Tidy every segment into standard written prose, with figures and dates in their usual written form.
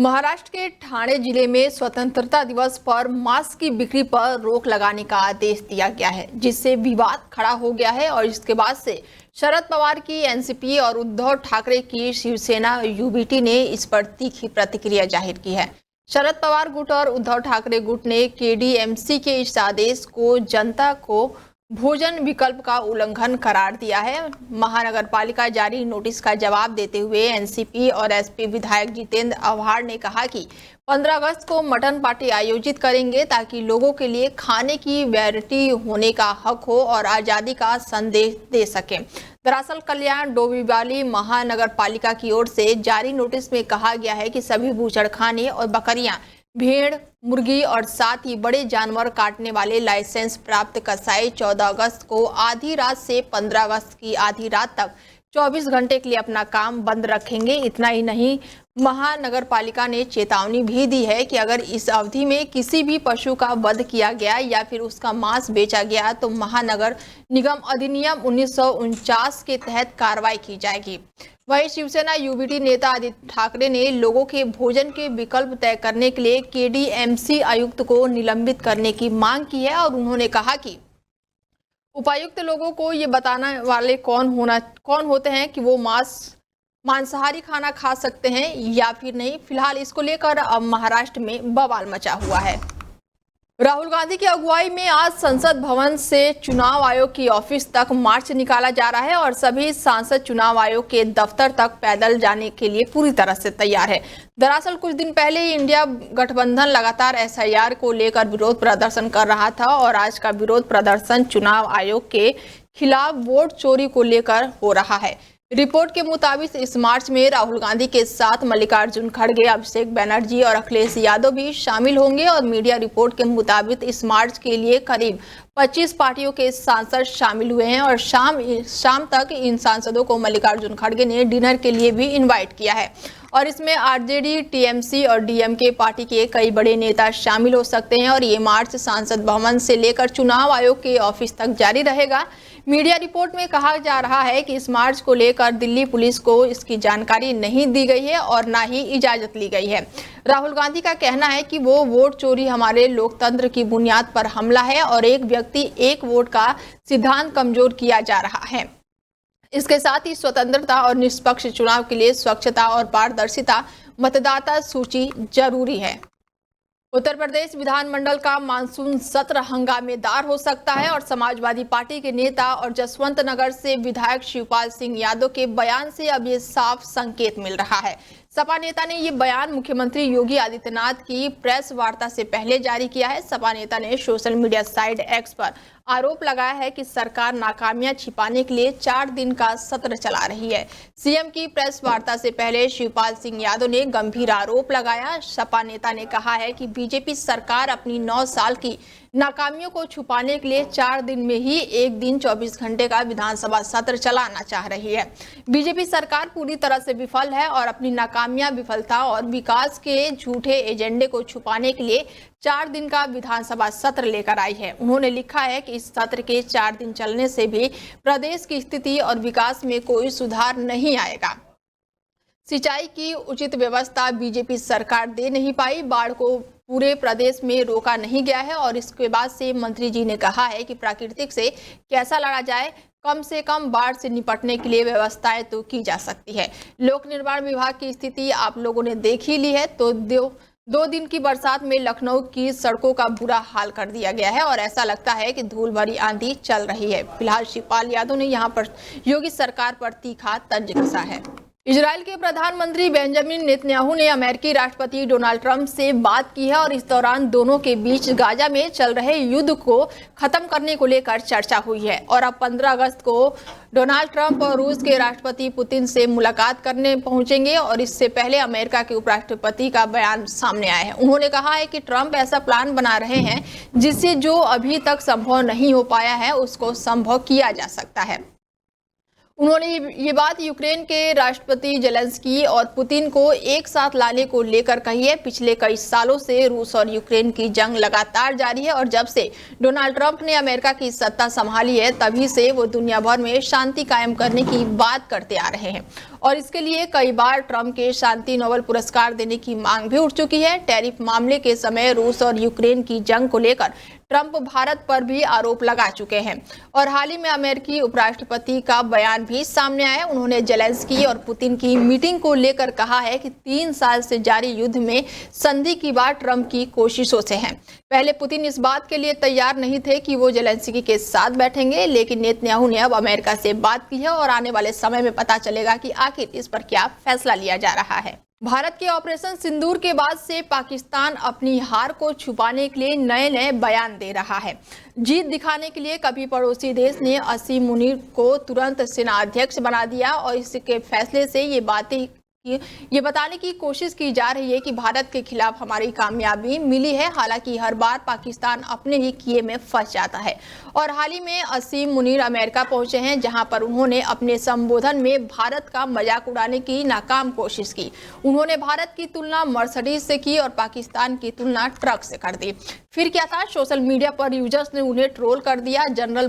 महाराष्ट्र के ठाणे जिले में स्वतंत्रता दिवस पर मास्क की बिक्री पर रोक लगाने का आदेश दिया गया है, जिससे विवाद खड़ा हो गया है। और इसके बाद से शरद पवार की एनसीपी और उद्धव ठाकरे की शिवसेना यूबीटी ने इस पर तीखी प्रतिक्रिया जाहिर की है। शरद पवार गुट और उद्धव ठाकरे गुट ने केडीएमसी के इस आदेश को जनता को भोजन विकल्प का उल्लंघन करार दिया है। महानगर पालिका जारी नोटिस का जवाब देते हुए एनसीपी और एसपी विधायक जितेंद्र आव्हाड ने कहा कि 15 अगस्त को मटन पार्टी आयोजित करेंगे ताकि लोगों के लिए खाने की वैरायटी होने का हक हो और आजादी का संदेश दे सके। दरअसल कल्याण डोंबिवली महानगर पालिका की ओर से जारी नोटिस में कहा गया है कि सभी बूचड़खाने और बकरियां, भेड़, मुर्गी और साथ ही बड़े जानवर काटने वाले लाइसेंस प्राप्त कसाई 14 अगस्त को आधी रात से 15 अगस्त की आधी रात तक 24 घंटे के लिए अपना काम बंद रखेंगे। इतना ही नहीं, महानगर पालिका ने चेतावनी भी दी है कि अगर इस अवधि में किसी भी पशु का वध किया गया या फिर उसका मांस बेचा गया तो महानगर निगम अधिनियम 1949 के तहत कार्रवाई की जाएगी। वहीं शिवसेना यूबीटी नेता आदित्य ठाकरे ने लोगों के भोजन के विकल्प तय करने के लिए केडीएमसी आयुक्त को निलंबित करने की मांग की है और उन्होंने कहा कि उपायुक्त लोगों को ये बताने वाले कौन होते हैं कि वो मांसाहारी खाना खा सकते हैं या फिर नहीं। फिलहाल इसको लेकर अब महाराष्ट्र में बवाल मचा हुआ है। राहुल गांधी की अगुवाई में आज संसद भवन से चुनाव आयोग की ऑफिस तक मार्च निकाला जा रहा है और सभी सांसद चुनाव आयोग के दफ्तर तक पैदल जाने के लिए पूरी तरह से तैयार है। दरअसल कुछ दिन पहले ही इंडिया गठबंधन लगातार एसआईआर को लेकर विरोध प्रदर्शन कर रहा था और आज का विरोध प्रदर्शन चुनाव आयोग के खिलाफ वोट चोरी को लेकर हो रहा है। रिपोर्ट के मुताबिक इस मार्च में राहुल गांधी के साथ मल्लिकार्जुन खड़गे, अभिषेक बनर्जी और अखिलेश यादव भी शामिल होंगे और मीडिया रिपोर्ट के मुताबिक इस मार्च के लिए करीब 25 पार्टियों के सांसद शामिल हुए हैं और शाम तक इन सांसदों को मल्लिकार्जुन खड़गे ने डिनर के लिए भी इनवाइट किया है और इसमें आरजेडी, टीएमसी और डीएमके पार्टी के कई बड़े नेता शामिल हो सकते हैं और ये मार्च सांसद भवन से लेकर चुनाव आयोग के ऑफिस तक जारी रहेगा। मीडिया रिपोर्ट में कहा जा रहा है कि इस मार्च को लेकर दिल्ली पुलिस को इसकी जानकारी नहीं दी गई है और ना ही इजाजत ली गई है। राहुल गांधी का कहना है कि वो वोट चोरी हमारे लोकतंत्र की बुनियाद पर हमला है और एक व्यक्ति एक वोट का सिद्धांत कमजोर किया जा रहा है। इसके साथ ही स्वतंत्रता और निष्पक्ष चुनाव के लिए स्वच्छता और पारदर्शिता मतदाता सूची जरूरी है। उत्तर प्रदेश विधानमंडल का मानसून सत्र हंगामेदार हो सकता है और समाजवादी पार्टी के नेता और जसवंत नगर से विधायक शिवपाल सिंह यादव के बयान से अब ये साफ संकेत मिल रहा है। सपा नेता ने ये बयान मुख्यमंत्री योगी आदित्यनाथ की प्रेस वार्ता से पहले जारी किया है। सपा नेता ने सोशल मीडिया साइट एक्स पर आरोप लगाया है कि सरकार नाकामियां छिपाने के लिए 4 दिन का सत्र चला रही है। सीएम की प्रेस वार्ता से पहले शिवपाल सिंह यादव ने गंभीर आरोप लगाया। सपा नेता ने कहा है कि बीजेपी सरकार अपनी 9 साल की नाकामियों को छुपाने के लिए 4 दिन में ही एक दिन 24 घंटे का विधानसभा सत्र चलाना चाह रही है। बीजेपी सरकार पूरी तरह से विफल है और अपनी नाकामियां, विफलता और विकास के झूठे एजेंडे को छुपाने के लिए 4 दिन का विधानसभा सत्र लेकर आई है। उन्होंने लिखा है कि इस सत्र के 4 दिन चलने से भी प्रदेश की स्थिति और विकास में कोई सुधार नहीं आएगा। सिंचाई की उचित व्यवस्था बीजेपी सरकार दे नहीं पाई, बाढ़ को पूरे प्रदेश में रोका नहीं गया है और इसके बाद से मंत्री जी ने कहा है कि प्राकृतिक से कैसा लड़ा जाए, कम से कम बाढ़ से निपटने के लिए व्यवस्थाएं तो की जा सकती है। लोक निर्माण विभाग की स्थिति आप लोगों ने देख ही ली है। तो 2 दिन की बरसात में लखनऊ की सड़कों का बुरा हाल कर दिया गया है और ऐसा लगता है कि धूल भरी आंधी चल रही है। फिलहाल शिवपाल यादव ने यहां पर योगी सरकार पर तीखा तंज कसा है। इजराइल के प्रधानमंत्री बेंजामिन नेतन्याहू ने अमेरिकी राष्ट्रपति डोनाल्ड ट्रंप से बात की है और इस दौरान दोनों के बीच गाजा में चल रहे युद्ध को खत्म करने को लेकर चर्चा हुई है। और अब 15 अगस्त को डोनाल्ड ट्रंप और रूस के राष्ट्रपति पुतिन से मुलाकात करने पहुंचेंगे और इससे पहले अमेरिका के उपराष्ट्रपति का बयान सामने आया है। उन्होंने कहा है कि ट्रंप ऐसा प्लान बना रहे हैं जिससे जो अभी तक संभव नहीं हो पाया है उसको संभव किया जा सकता है। उन्होंने ये बात यूक्रेन के राष्ट्रपति जेलेंस्की और पुतिन को एक साथ लाने को लेकर कही है। पिछले कई सालों से रूस और यूक्रेन की जंग लगातार जारी है और जब से डोनाल्ड ट्रंप ने अमेरिका की सत्ता संभाली है तभी से वो दुनिया भर में शांति कायम करने की बात करते आ रहे हैं और इसके लिए कई बार ट्रंप के शांति नोबेल पुरस्कार देने की मांग भी उठ चुकी है। टैरिफ मामले के समय रूस और यूक्रेन की जंग को लेकर ट्रंप भारत पर भी आरोप लगा चुके हैं और हाल ही में अमेरिकी उपराष्ट्रपति का बयान भी सामने आया। उन्होंने जेलेंस्की और पुतिन की मीटिंग को लेकर कहा है कि 3 साल से जारी युद्ध में संधि की बात ट्रंप की कोशिशों से है। पहले पुतिन इस बात के लिए तैयार नहीं थे कि वो जेलेंस्की के साथ बैठेंगे, लेकिन नेतन्याहू ने अब अमेरिका से बात की है और आने वाले समय में पता चलेगा कि आखिर इस पर क्या फैसला लिया जा रहा है। भारत के ऑपरेशन सिंदूर के बाद से पाकिस्तान अपनी हार को छुपाने के लिए नए नए बयान दे रहा है। जीत दिखाने के लिए कभी पड़ोसी देश ने असीम मुनीर को तुरंत सेना अध्यक्ष बना दिया और इसके फैसले से ये बताने की कोशिश की जा रही है कि भारत के खिलाफ हमारी कामयाबी मिली है। हालांकि हर बार पाकिस्तान अपने ही किए में फंस जाता है और हाल ही में असीम मुनीर अमेरिका पहुंचे हैं, जहां पर उन्होंने अपने संबोधन में भारत का मजाक उड़ाने की नाकाम कोशिश की। उन्होंने भारत की तुलना मर्सिडीज से की और पाकिस्तान की तुलना ट्रक से कर दी। फिर क्या था, सोशल मीडिया पर यूजर्स ने उन्हें ट्रोल कर दिया। जनरल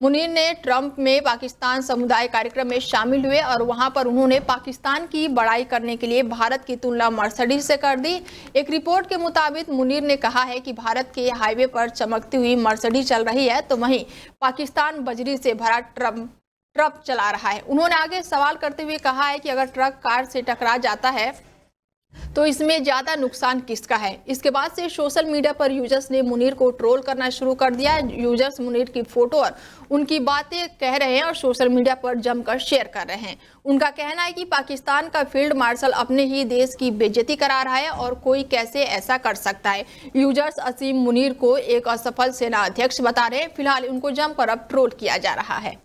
मुनीर ने ट्रंप में पाकिस्तान समुदाय कार्यक्रम में शामिल हुए और वहां पर उन्होंने पाकिस्तान की बड़ाई करने के लिए भारत की तुलना मर्सिडीज से कर दी। एक रिपोर्ट के मुताबिक मुनीर ने कहा है कि भारत के हाईवे पर चमकती हुई मर्सिडीज चल रही है तो वहीं पाकिस्तान बजरी से भरा ट्रक चला रहा है। उन्होंने आगे सवाल करते हुए कहा है कि अगर ट्रक कार से टकरा जाता है तो इसमें ज्यादा नुकसान किसका है। इसके बाद से सोशल मीडिया पर यूजर्स ने मुनीर को ट्रोल करना शुरू कर दिया। यूजर्स मुनीर की फोटो और उनकी बातें कह रहे हैं और सोशल मीडिया पर जमकर शेयर कर रहे हैं। उनका कहना है कि पाकिस्तान का फील्ड मार्शल अपने ही देश की बेइज्जती करा रहा है और कोई कैसे ऐसा कर सकता है। यूजर्स असीम मुनीर को एक असफल सेना अध्यक्ष बता रहे हैं। फिलहाल उनको जमकर अब ट्रोल किया जा रहा है।